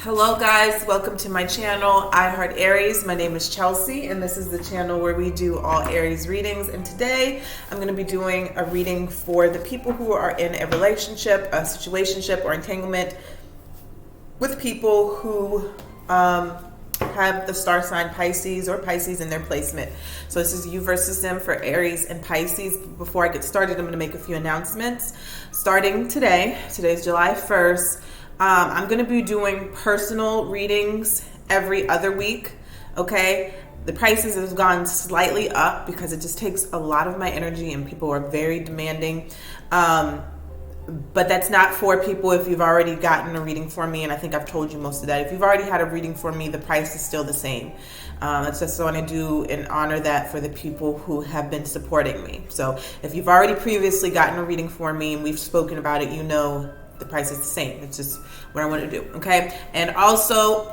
Hello guys, welcome to my channel, I Heart Aries. My name is Chelsea and this is the channel where we do all Aries readings, and today I'm going to be doing a reading for the people who are in a relationship, a situationship, or entanglement with people who have the star sign Pisces or Pisces in their placement. So this is you versus them for Aries and Pisces. Before I get started, I'm going to make a few announcements. Starting today, today's July 1st, I'm going to be doing personal readings every other week, okay? The prices have gone slightly up because it just takes a lot of my energy and people are very demanding. But that's not for people if you've already gotten a reading for me, and I think I've told you most of that. If you've already had a reading for me, the price is still the same. It's just what I do and honor that for the people who have been supporting me. So if you've already previously gotten a reading for me and we've spoken about it, you know the price is the same. It's just what I want to do, okay? And also,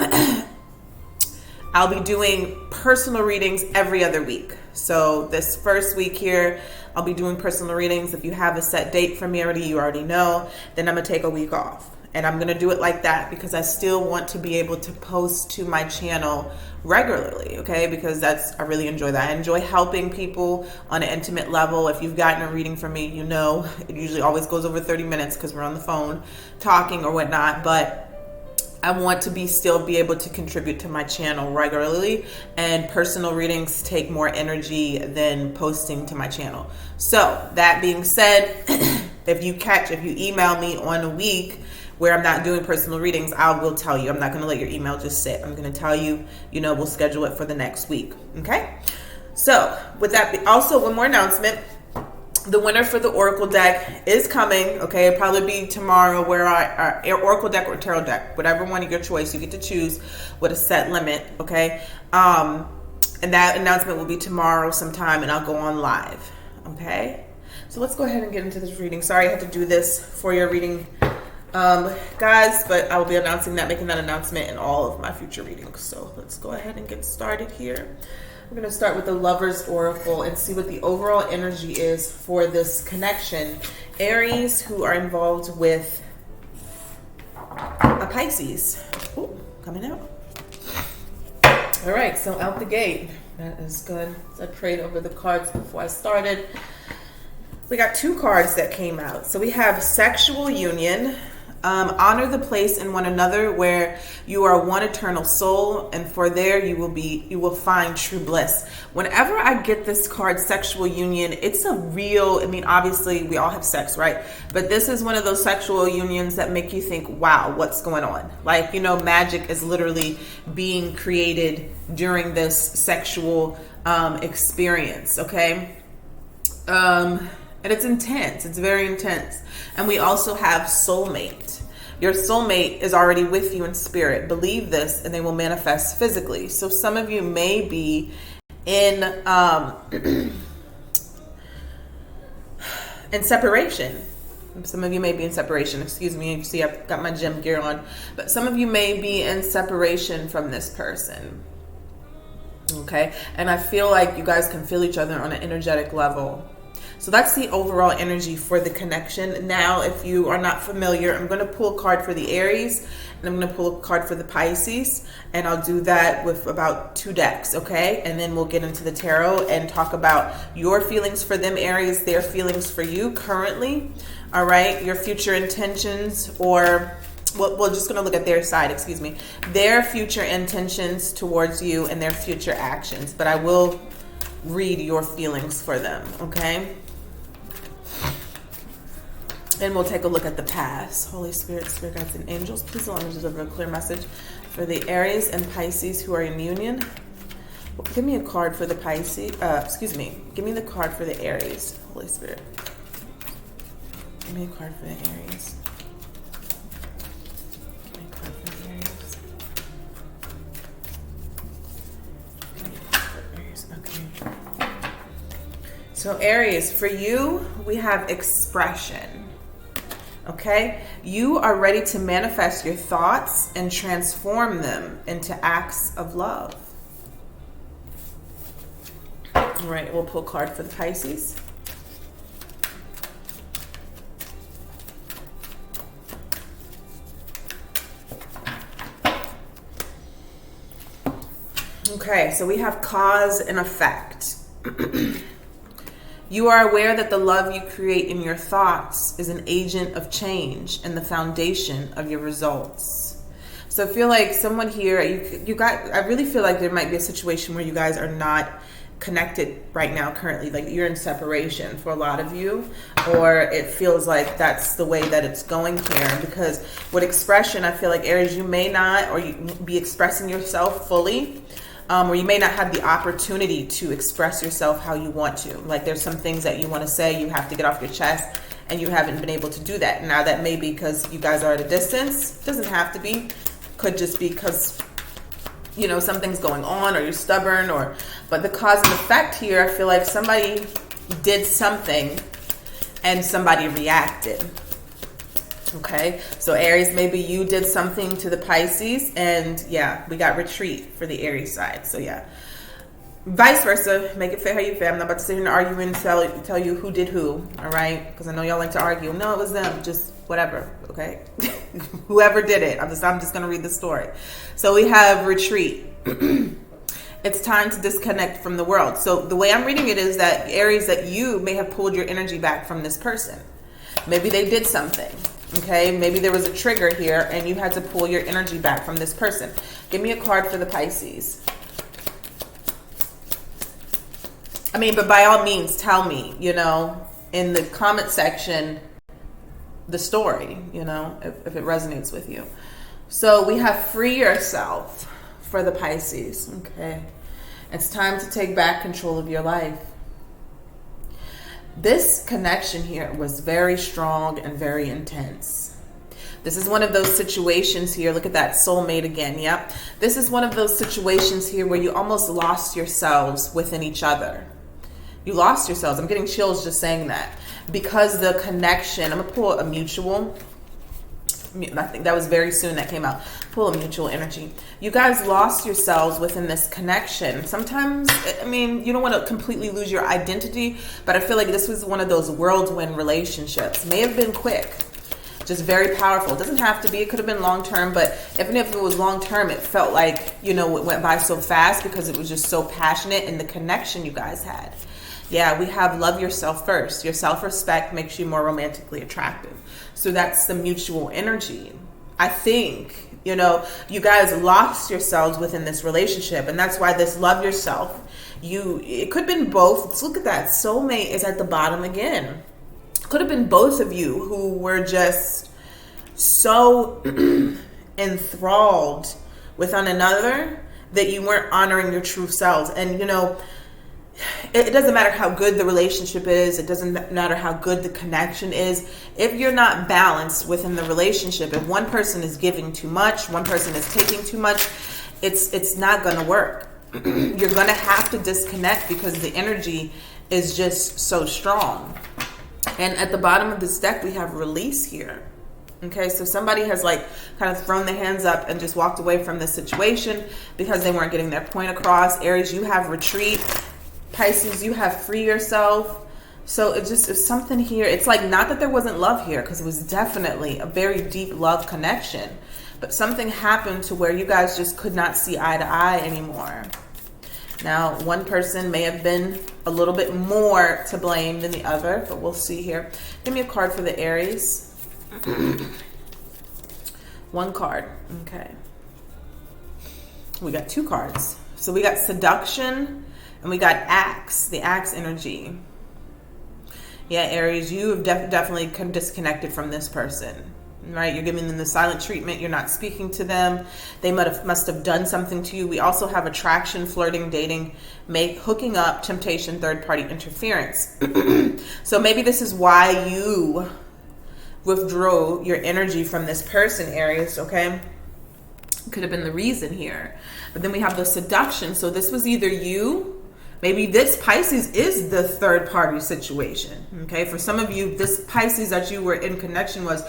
I'll be doing personal readings every other week. So this first week here, I'll be doing personal readings. If you have a set date for me already, you already know, then I'm going to take a week off. And I'm going to do it like that because I still want to be able to post to my channel regularly, okay? Because I really enjoy that. I enjoy helping people on an intimate level. If you've gotten a reading from me, you know it usually always goes over 30 minutes because we're on the phone talking or whatnot. But I want to still be able to contribute to my channel regularly, and personal readings take more energy than posting to my channel. So that being said, if you email me on a week where I'm not doing personal readings, I will tell you. I'm not going to let your email just sit. I'm going to tell you, we'll schedule it for the next week. Okay. So with that, also one more announcement. The winner for the Oracle deck is coming, okay? It'll probably be tomorrow, where our Oracle deck or Tarot deck, whatever one of your choice, you get to choose with a set limit, okay? And that announcement will be tomorrow sometime, and I'll go on live, okay? So let's go ahead and get into this reading. Sorry I had to do this for your reading, guys, but I will be making that announcement in all of my future readings. So let's go ahead and get started here. We're going to start with the Lover's Oracle and see what the overall energy is for this connection. Aries who are involved with a Pisces. Ooh, coming out. All right, so out the gate. That is good. I prayed over the cards before I started. We got two cards that came out. So we have sexual union. Honor the place in one another where you are one eternal soul, and for there you will find true bliss. Whenever I get this card, sexual union, it's a real, obviously we all have sex, right? But this is one of those sexual unions that make you think, wow, what's going on? Like, magic is literally being created during this sexual experience, okay? And it's intense. It's very intense. And we also have soulmate. Your soulmate is already with you in spirit. Believe this, and they will manifest physically. So some of you may be in in separation. Some of you may be in separation. Excuse me. You see, I've got my gym gear on. But some of you may be in separation from this person. Okay? And I feel like you guys can feel each other on an energetic level. So that's the overall energy for the connection. Now, if you are not familiar, I'm going to pull a card for the Aries, and I'm going to pull a card for the Pisces, and I'll do that with about 2 decks, okay? And then we'll get into the tarot and talk about your feelings for them, Aries, their feelings for you currently, all right? Your future intentions, or we're just going to look at their side, their future intentions towards you and their future actions, but I will read your feelings for them, okay? And we'll take a look at the past. Holy Spirit, Spirit guides, and angels, please allow me to deliver a clear message for the Aries and Pisces who are in union. Give me a card for the Pisces. Give me the card for the Aries. Holy Spirit. Give me a card for the Aries. Give me a card for the Aries. Okay. So Aries, for you, we have expression. Okay? You are ready to manifest your thoughts and transform them into acts of love. All right, we'll pull a card for the Pisces. Okay, so we have cause and effect. You are aware that the love you create in your thoughts is an agent of change and the foundation of your results. So I feel like someone here, I really feel like there might be a situation where you guys are not connected right now currently, like you're in separation for a lot of you, or it feels like that's the way that it's going here. Because with expression, I feel like Aries, you may not, or you be expressing yourself fully, or you may not have the opportunity to express yourself how you want to. Like there's some things that you want to say, you have to get off your chest, and you haven't been able to do that. Now that may be because you guys are at a distance. Doesn't have to be. Could just be because, you know, something's going on, or you're stubborn, but the cause and effect here, I feel like somebody did something and somebody reacted. Okay, so Aries, maybe you did something to the Pisces, and yeah, we got retreat for the Aries side. So yeah, vice versa, make it fit how you feel. I'm not about to sit here and argue and tell you who did who, all right? Because I know y'all like to argue. No, it was them, just whatever, okay? Whoever did it, I'm just gonna read the story. So we have retreat. It's time to disconnect from the world. So the way I'm reading it is that Aries, that you may have pulled your energy back from this person. Maybe they did something. Okay, maybe there was a trigger here and you had to pull your energy back from this person. Give me a card for the Pisces. I mean, but by all means, tell me, you know, in the comment section, the story, you know, if it resonates with you. So we have free yourself for the Pisces. Okay, it's time to take back control of your life. This connection here was very strong and very intense. This is one of those situations here. Look at that soulmate again. Yep. This is one of those situations here where you almost lost yourselves within each other. You lost yourselves. I'm getting chills just saying that. Because the connection, I'm going to pull a mutual. I think that was very soon that came out. Pull a mutual energy. You guys lost yourselves within this connection. Sometimes, I mean, you don't want to completely lose your identity, but I feel like this was one of those whirlwind relationships. May have been quick, just very powerful. It doesn't have to be. It could have been long term, but even if it was long term, it felt like, you know, it went by so fast because it was just so passionate in the connection you guys had. Yeah, we have love yourself first. Your self-respect makes you more romantically attractive. So that's the mutual energy. I think, you know, you guys lost yourselves within this relationship, and that's why this love yourself, it could have been both. Let's look at that. Soulmate is at the bottom again. Could have been both of you who were just so enthralled with one another that you weren't honoring your true selves. And, you know, it doesn't matter how good the relationship is. It doesn't matter how good the connection is. If you're not balanced within the relationship, if one person is giving too much, one person is taking too much, it's not going to work. You're going to have to disconnect because the energy is just so strong. And at the bottom of this deck, we have release here. Okay, so somebody has like kind of thrown their hands up and just walked away from this situation because they weren't getting their point across. Aries, you have retreat. Pisces, you have free yourself. So it's something here. It's like, not that there wasn't love here, because it was definitely a very deep love connection, but something happened to where you guys just could not see eye to eye anymore. Now, one person may have been a little bit more to blame than the other, but we'll see here. Give me a card for the Aries. One card. Okay. We got two cards. So we got seduction and we got axe, the axe energy. Yeah, Aries, you have definitely disconnected from this person, right? You're giving them the silent treatment. You're not speaking to them. They must have done something to you. We also have attraction, flirting, dating, hooking up, temptation, third-party interference. So maybe this is why you withdrew your energy from this person, Aries, okay? Could have been the reason here. But then we have the seduction. So this was either you. Maybe this Pisces is the third party situation. Okay, for some of you, this Pisces that you were in connection with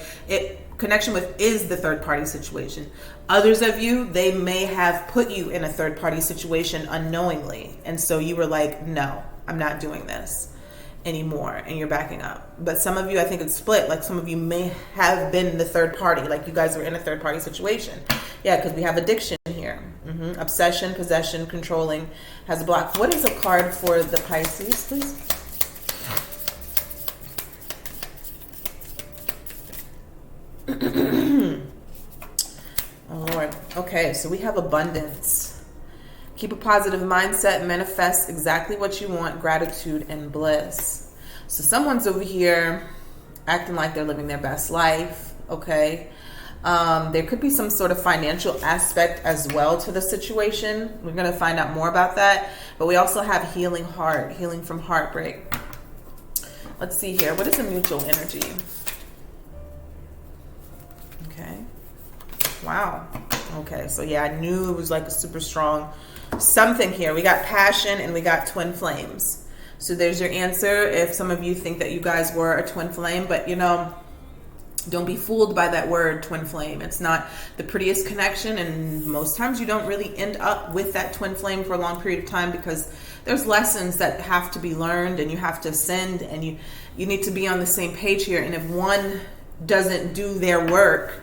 is the third party situation. Others of you, they may have put you in a third party situation unknowingly, and so you were like, no, I'm not doing this anymore, and you're backing up. But some of you, I think it's split. Like some of you may have been the third party, like you guys were in a third party situation. Yeah, because we have addiction here. Obsession, possession, controlling, has a block. What is a card for the Pisces, please? Oh, Lord. Okay, so we have abundance. Keep a positive mindset, manifest exactly what you want, gratitude and bliss. So someone's over here acting like they're living their best life, okay? There could be some sort of financial aspect as well to the situation. We're going to find out more about that. But we also have healing heart, healing from heartbreak. Let's see here. What is a mutual energy? Okay. Wow. Okay. So yeah, I knew it was like a super strong something here. We got passion and we got twin flames. So there's your answer if some of you think that you guys were a twin flame. But, you know, don't be fooled by that word twin flame. It's not the prettiest connection, and most times you don't really end up with that twin flame for a long period of time because there's lessons that have to be learned and you have to ascend, and you need to be on the same page here. And if one doesn't do their work,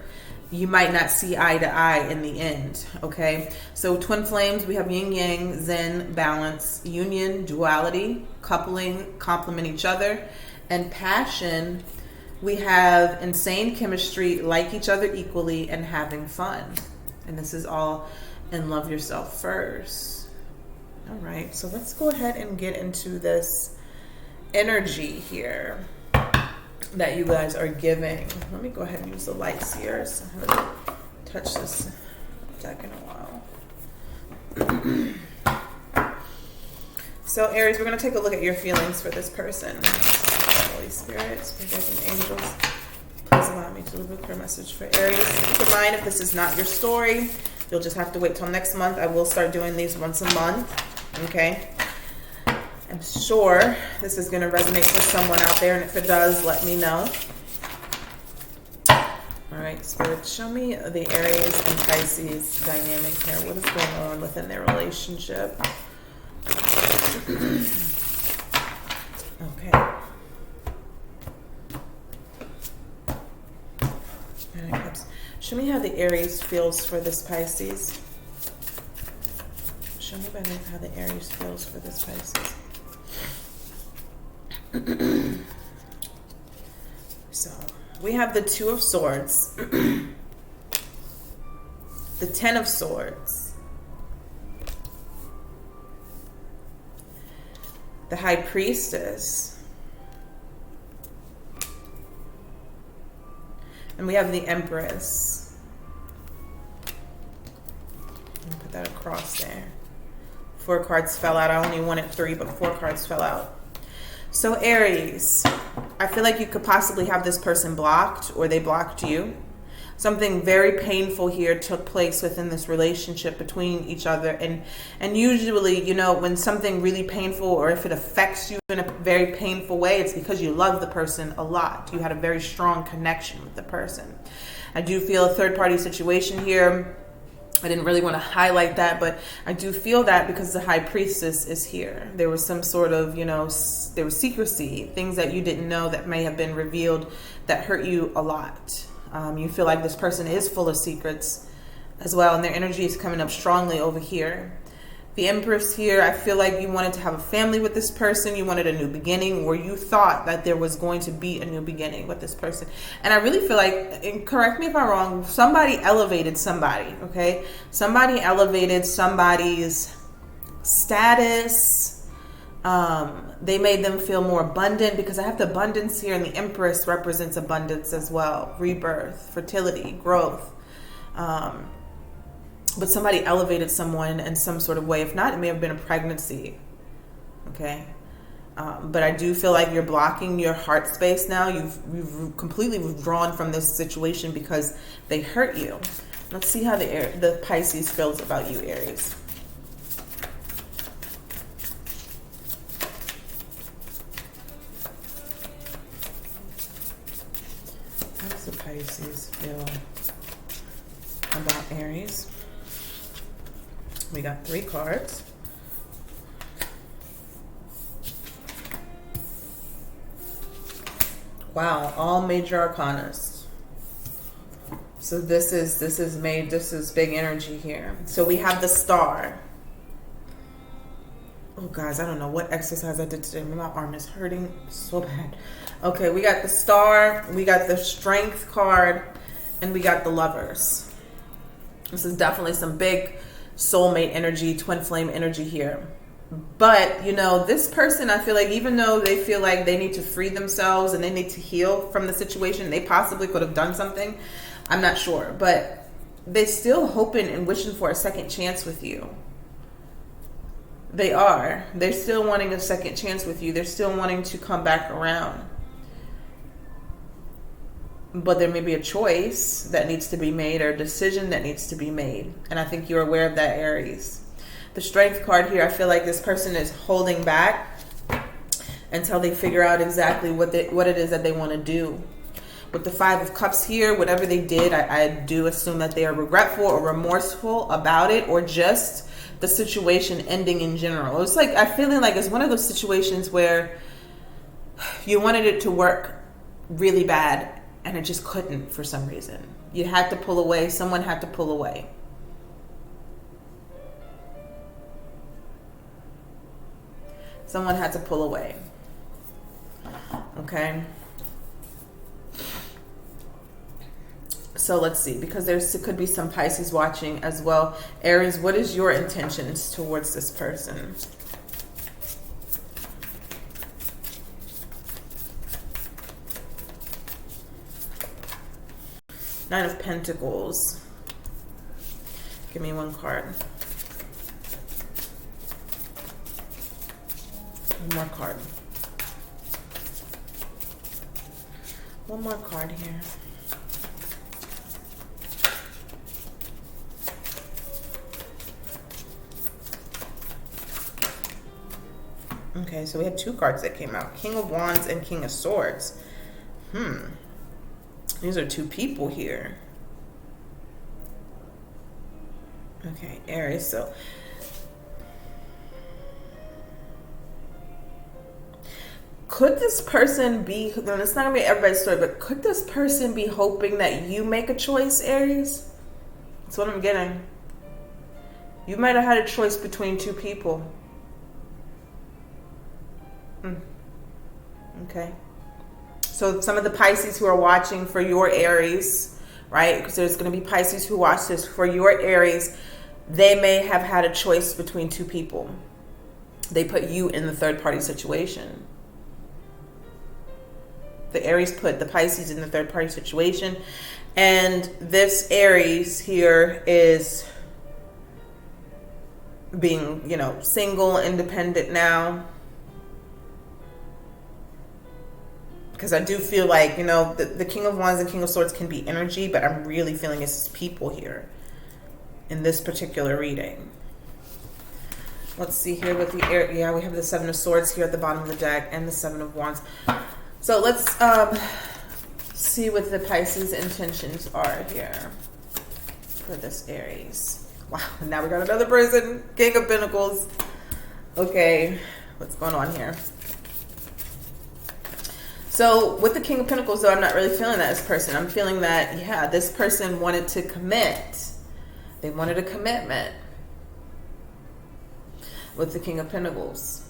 you might not see eye to eye in the end, okay? So twin flames, we have yin yang, zen, balance, union, duality, coupling, complement each other, and passion. We have insane chemistry, like each other equally, and having fun. And this is all in love yourself first. All right, so let's go ahead and get into this energy here that you guys are giving. Let me go ahead and use the light Seers. I haven't touched this deck in a while. So Aries, we're going to take a look at your feelings for this person. Holy Spirit, Spirit angels, please allow me to deliver a clear message for Aries. Keep in mind, if this is not your story, you'll just have to wait till next month. I will start doing these once a month, okay? I'm sure this is going to resonate with someone out there, and if it does, let me know. All right, Spirit, show me the Aries and Pisces dynamic here. What is going on within their relationship? Okay. Show me how the Aries feels for this Pisces. Show me how the Aries feels for this Pisces. So we have the Two of Swords, the Ten of Swords, the High Priestess, and we have the Empress. Put that across there. 4 cards fell out. I only wanted 3, but 4 cards fell out. So Aries, I feel like you could possibly have this person blocked, or they blocked you. Something very painful here took place within this relationship between each other. And usually, you know, when something really painful, or if it affects you in a very painful way, it's because you love the person a lot. You had a very strong connection with the person. I do feel a third-party situation here. I didn't really want to highlight that, but I do feel that because the High Priestess is here. There was some sort of, you know, there was secrecy, things that you didn't know that may have been revealed that hurt you a lot. You feel like this person is full of secrets as well, and their energy is coming up strongly over here. The Empress here, I feel like you wanted to have a family with this person. You wanted a new beginning, or you thought that there was going to be a new beginning with this person. And I really feel like, and correct me if I'm wrong, somebody elevated somebody, okay? Somebody elevated somebody's status. They made them feel more abundant, because I have the abundance here, and the Empress represents abundance as well. Rebirth, fertility, growth. But somebody elevated someone in some sort of way. If not, it may have been a pregnancy. Okay. But I do feel like you're blocking your heart space now. You've completely withdrawn from this situation because they hurt you. Let's see how the Pisces feels about you, Aries. How does the Pisces feel about Aries? We got 3 cards. Wow, all major arcanas. So this is big energy here. So we have the Star. Oh, guys, I don't know what exercise I did today. My arm is hurting so bad. Okay, we got the Star, we got the Strength card, and we got the Lovers. This is definitely some big soulmate energy, twin flame energy here. But, you know, this person, I feel like even though they feel like they need to free themselves and they need to heal from the situation, they possibly could have done something. I'm not sure. But they're still hoping and wishing for a second chance with you. They are. They're still wanting a second chance with you. They're still wanting to come back around. But there may be a choice that needs to be made or a decision that needs to be made. And I think you're aware of that, Aries. The Strength card here, I feel like this person is holding back until they figure out exactly what it is that they want to do. With the Five of Cups here, whatever they did, I do assume that they are regretful or remorseful about it, or just the situation ending in general. It's like, I'm feeling like it's one of those situations where you wanted it to work really bad and it just couldn't for some reason. You had to pull away. Someone had to pull away. Someone had to pull away. Okay. So let's see, because there could be some Pisces watching as well. Aries, what is your intentions towards this person? Nine of Pentacles. Give me one card. One more card. One more card here. Okay, so we had two cards that came out. King of Wands and King of Swords. These are two people here. Okay, Aries, so could this person be, it's not going to be everybody's story, but could this person be hoping that you make a choice, Aries? That's what I'm getting. You might have had a choice between two people. Okay. So some of the Pisces who are watching for your Aries, right? Because there's going to be Pisces who watch this for your Aries. They may have had a choice between two people. They put you in the third party situation. The Aries put the Pisces in the third party situation. And this Aries here is being, you know, single, independent now. Because I do feel like, you know, the King of Wands and King of Swords can be energy, but I'm really feeling it's people here in this particular reading. Let's see here with the air. Yeah, we have the Seven of Swords here at the bottom of the deck and the Seven of Wands. So let's see what the Pisces intentions are here for this Aries. Wow, now we got another person, King of Pentacles. Okay, what's going on here? So with the King of Pentacles, though, I'm not really feeling that as person. I'm feeling that, yeah, this person wanted to commit. They wanted a commitment with the King of Pentacles.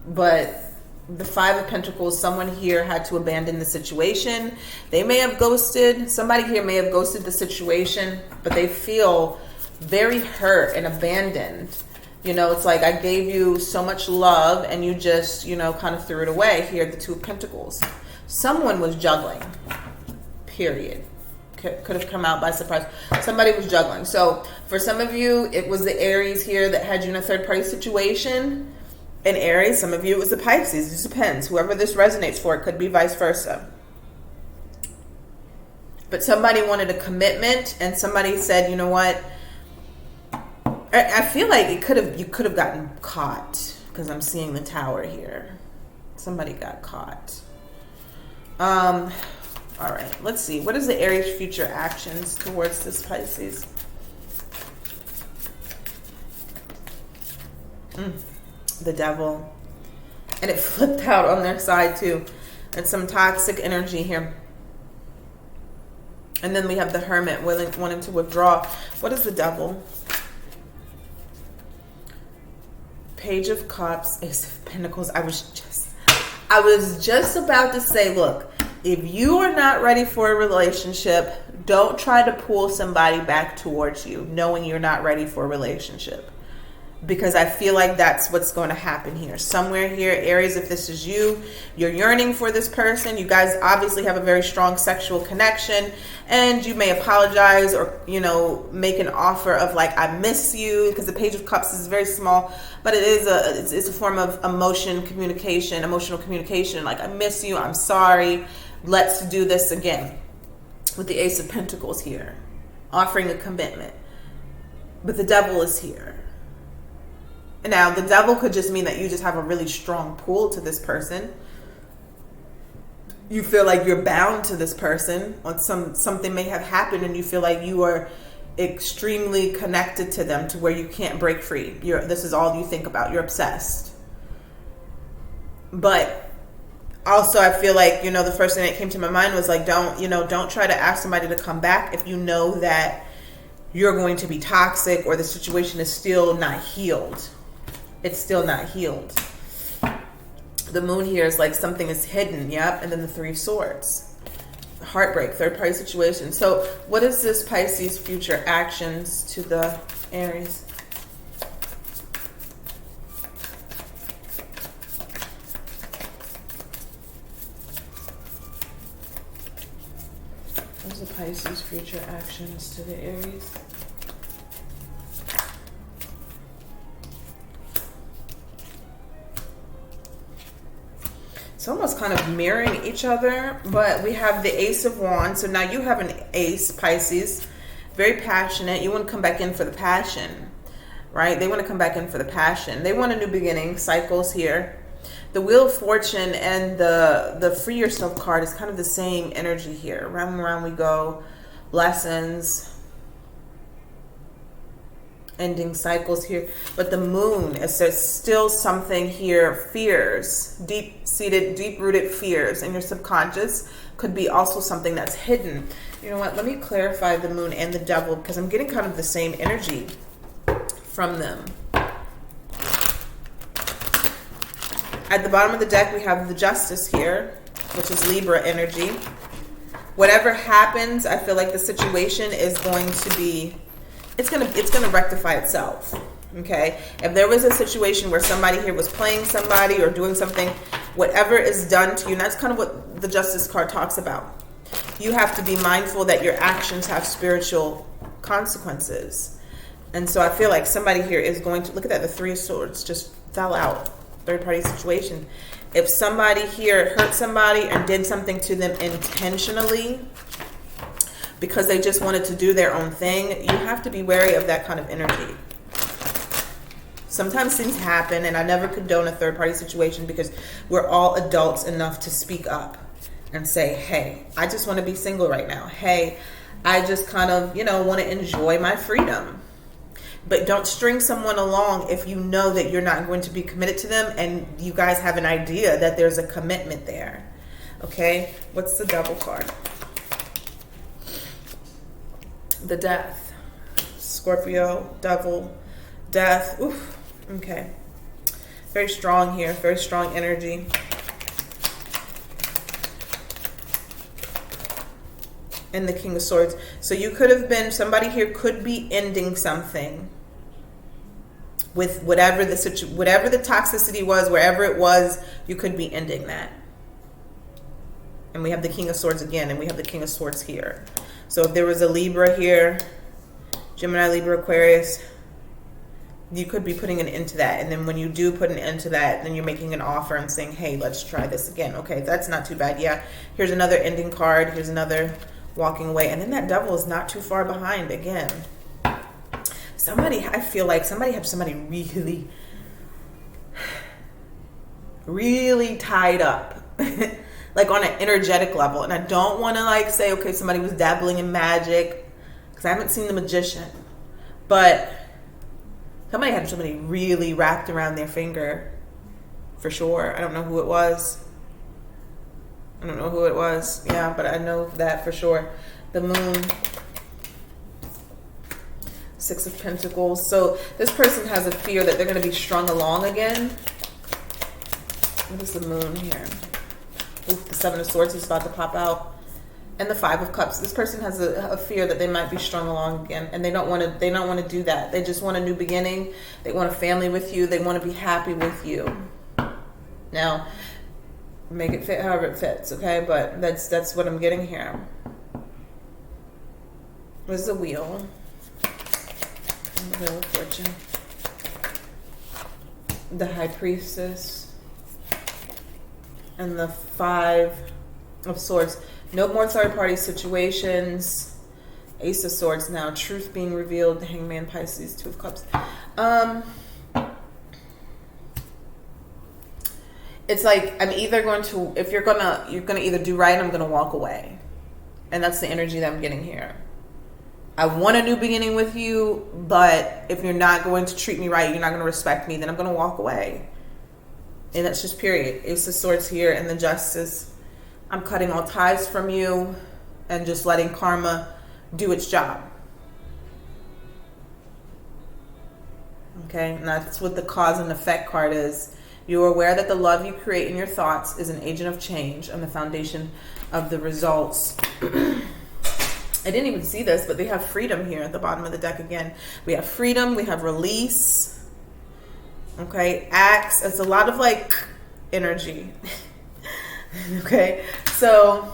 But the Five of Pentacles, someone here had to abandon the situation. They may have ghosted. Somebody here may have ghosted the situation, but they feel very hurt and abandoned. You know, it's like I gave you so much love and you just, you know, kind of threw it away. Here, the Two of Pentacles. Someone was juggling, period. Could have come out by surprise. Somebody was juggling. So for some of you, it was the Aries here that had you in a third party situation. And Aries, some of you, it was the Pisces. It just depends. Whoever this resonates for, it could be vice versa. But somebody wanted a commitment and somebody said, you know what? I feel like you could have gotten caught because I'm seeing the Tower here. Somebody got caught. All right, let's see. What is the Aries' future actions towards this Pisces? The Devil. And it flipped out on their side too. And some toxic energy here. And then we have the Hermit wanting to withdraw. What is the Devil? Page of Cups, Ace of Pentacles. I was just about to say, look, if you are not ready for a relationship, don't try to pull somebody back towards you knowing you're not ready for a relationship. Because I feel like that's what's going to happen here. Somewhere here, Aries, if this is you, you're yearning for this person. You guys obviously have a very strong sexual connection, and you may apologize or, make an offer of like, I miss you, because the Page of Cups is very small, but it's a form of emotional communication. Like, I miss you. I'm sorry. Let's do this again. With the Ace of Pentacles here, offering a commitment. But the Devil is here. Now, the Devil could just mean that you just have a really strong pull to this person. You feel like you're bound to this person, or something may have happened and you feel like you are extremely connected to them to where you can't break free. This is all you think about. You're obsessed. But also, I feel like, the first thing that came to my mind was like, don't try to ask somebody to come back if you know that you're going to be toxic or the situation is still not healed. It's still not healed. The Moon here is like something is hidden. Yep. And then the Three of Swords. Heartbreak, third party situation. So what is this Pisces future actions to the Aries? What's the Pisces future actions to the Aries? It's almost kind of mirroring each other, but we have the Ace of Wands. So now you have an Ace, Pisces, very passionate. You want to come back in for the passion, right? They want to come back in for the passion. They want a new beginning, cycles here. The Wheel of Fortune and the Free Yourself card is kind of the same energy here. Round and round we go. Lessons. Ending cycles here. But the Moon is still something here. Fears. Deep-seated, deep-rooted fears in your subconscious could be also something that's hidden. You know what? Let me clarify the Moon and the Devil because I'm getting kind of the same energy from them. At the bottom of the deck, we have the Justice here, which is Libra energy. Whatever happens, I feel like the situation is going to be, it's gonna rectify itself. Okay? If there was a situation where somebody here was playing somebody or doing something, whatever is done to you, and that's kind of what the Justice card talks about. You have to be mindful that your actions have spiritual consequences. And so I feel like somebody here is going to, look at that, the Three of Swords just fell out. Third party situation. If somebody here hurt somebody and did something to them intentionally because they just wanted to do their own thing, you have to be wary of that kind of energy. Sometimes things happen, and I never condone a third party situation because we're all adults enough to speak up and say, hey, I just want to be single right now. Hey, I just kind of, want to enjoy my freedom. But don't string someone along if you know that you're not going to be committed to them and you guys have an idea that there's a commitment there. Okay? What's the Devil card? The Death. Scorpio, Devil, Death. Oof. Okay. Very strong here. Very strong energy. And the King of Swords. So you could have been, somebody here could be ending something with whatever the toxicity was, wherever it was, you could be ending that. And we have the King of Swords again, and we have the King of Swords here. So if there was a Libra here, Gemini, Libra, Aquarius, you could be putting an end to that. And then when you do put an end to that, then you're making an offer and saying, hey, let's try this again. Okay, that's not too bad. Yeah, here's another ending card. Here's another walking away. And then that Devil is not too far behind again. I feel like somebody had somebody really, really tied up. Like on an energetic level. And I don't want to say, okay, somebody was dabbling in magic. Because I haven't seen The Magician. But somebody had somebody really wrapped around their finger. For sure. I don't know who it was. Yeah, but I know that for sure. the Moon, Six of Pentacles. So this person has a fear that they're going to be strung along again. What is the Moon here? Oof, the Seven of Swords is about to pop out. And the Five of Cups. This person has a fear that they might be strung along again, and they don't want to do that. They just want a new beginning. They want a family with you. They want to be happy with you. Now, make it fit however it fits, okay? But that's what I'm getting here. This is a Wheel. And the Wheel of Fortune. The High Priestess. And the Five of Swords. No more third-party situations. Ace of Swords now. Truth being revealed. The Hangman, Pisces, Two of Cups. It's like I'm either going to, if you're gonna either do right, I'm gonna walk away, and that's the energy that I'm getting here. I want a new beginning with you, but if you're not going to treat me right, you're not going to respect me, then I'm going to walk away. And that's just period. Ace of Swords here and the Justice. I'm cutting all ties from you and just letting karma do its job. Okay, and that's what the cause and effect card is. You are aware that the love you create in your thoughts is an agent of change and the foundation of the results. I didn't even see this, but they have freedom here at the bottom of the deck again. We have freedom, we have release. Okay, Axe. It's a lot of like energy. Okay, so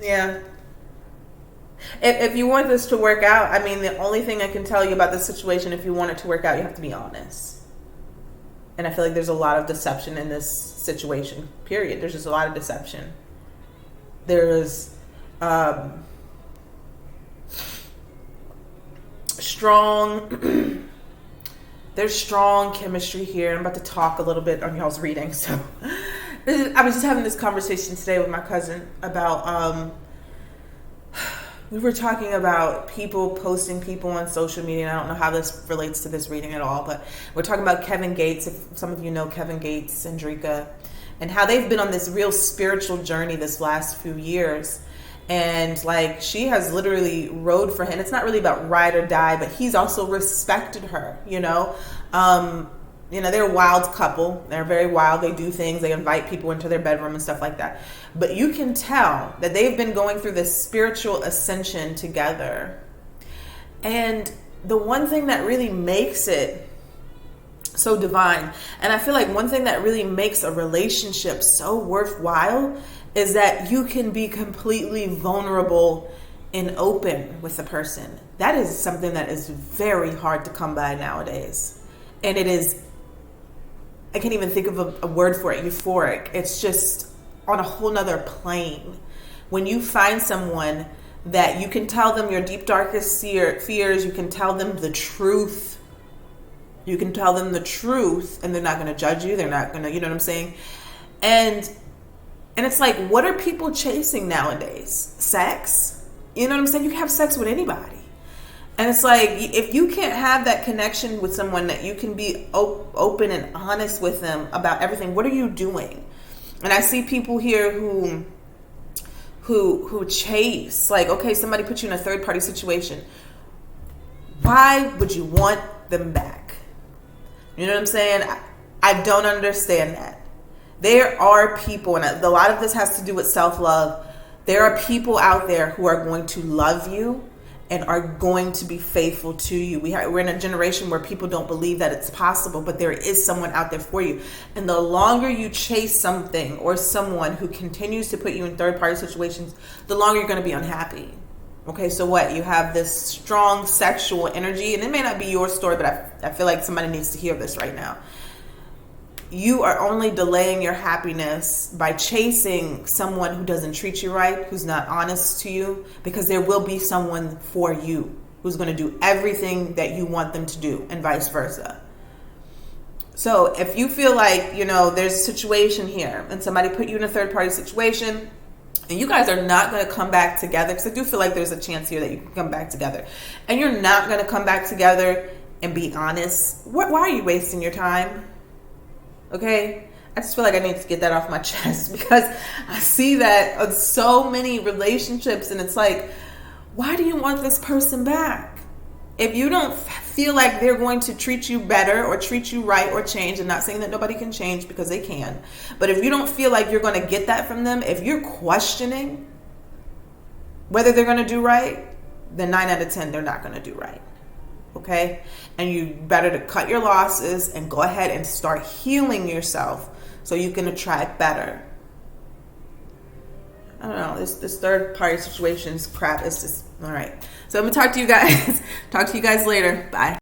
yeah. If you want this to work out, I mean, the only thing I can tell you about this situation, if you want it to work out, you have to be honest. And I feel like there's a lot of deception in this situation, period. There's just a lot of deception. There's there's strong chemistry here. I'm about to talk a little bit on y'all's reading. So I was just having this conversation today with my cousin about we were talking about people posting people on social media, and I don't know how this relates to this reading at all, but we're talking about Kevin Gates. If some of you know Kevin Gates and Drika, and how they've been on this real spiritual journey this last few years. And like, she has literally rode for him. It's not really about ride or die, but he's also respected her, you know? They're a wild couple. They're very wild. They do things. They invite people into their bedroom and stuff like that. But you can tell that they've been going through this spiritual ascension together. And the one thing that really makes it so divine, and I feel like one thing that really makes a relationship so worthwhile, is that you can be completely vulnerable and open with a person. That is something that is very hard to come by nowadays. And it is, I can't even think of a word for it, euphoric. It's just on a whole nother plane. When you find someone that you can tell them your deep, darkest fears, you can tell them the truth. You can tell them the truth, and they're not going to judge you. They're not going to, you know what I'm saying? And it's like, what are people chasing nowadays? Sex? You know what I'm saying? You can have sex with anybody. And it's like, if you can't have that connection with someone that you can be open and honest with them about everything, what are you doing? And I see people here who chase, like, okay, somebody put you in a third party situation. Why would you want them back? You know what I'm saying? I don't understand that. There are people, and a lot of this has to do with self-love. There are people out there who are going to love you and are going to be faithful to you. We're in a generation where people don't believe that it's possible, but there is someone out there for you. And the longer you chase something or someone who continues to put you in third-party situations, the longer you're going to be unhappy. Okay, so what? You have this strong sexual energy, and it may not be your story, but I feel like somebody needs to hear this right now. You are only delaying your happiness by chasing someone who doesn't treat you right, who's not honest to you, because there will be someone for you who's going to do everything that you want them to do, and vice versa. So if you feel like, there's a situation here and somebody put you in a third party situation and you guys are not going to come back together, because I do feel like there's a chance here that you can come back together, and you're not going to come back together and be honest, why are you wasting your time? Okay, I just feel like I need to get that off my chest, because I see that on so many relationships, and it's like, why do you want this person back? If you don't feel like they're going to treat you better or treat you right or change, and not saying that nobody can change, because they can, but if you don't feel like you're going to get that from them, if you're questioning whether they're going to do right, then 9 out of 10, they're not going to do right. Okay? And you better to cut your losses and go ahead and start healing yourself so you can attract better. I don't know. This third party situations crap is just all right. So I'm gonna talk to you guys. Talk to you guys later. Bye.